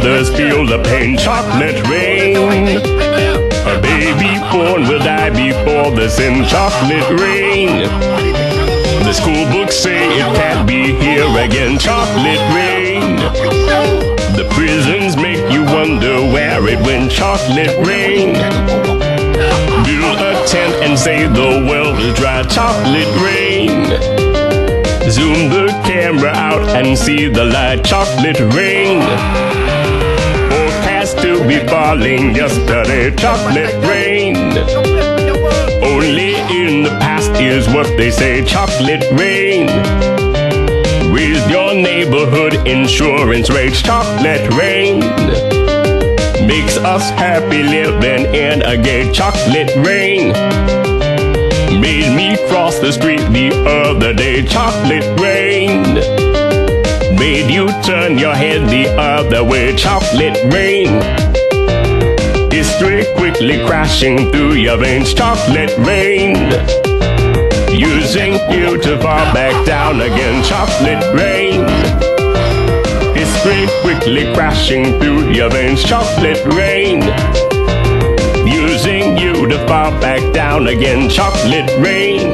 others feel the pain. Chocolate rain. A baby born will die before the sin. Chocolate rain. The school books say it can't be here again. Chocolate rain. The prisons make you wonder where it went. Chocolate rain. Build a tent and say the world is dry. Chocolate rain. Zoom the camera out and see the light. Chocolate rain. Forecast to be falling yesterday. Chocolate rain. Only in the past is what they say. Chocolate rain. Raise your neighborhood insurance rates. Chocolate rain. Makes us happy living in a gay. Chocolate rain. Made me cross the street the other day. Chocolate rain. Made you turn your head the other way. Chocolate rain. History quickly crashing through your veins. Chocolate rain. Using you to fall back down again. Chocolate rain. History quickly crashing through your veins. Chocolate rain. Using you to fall back down again. Chocolate rain.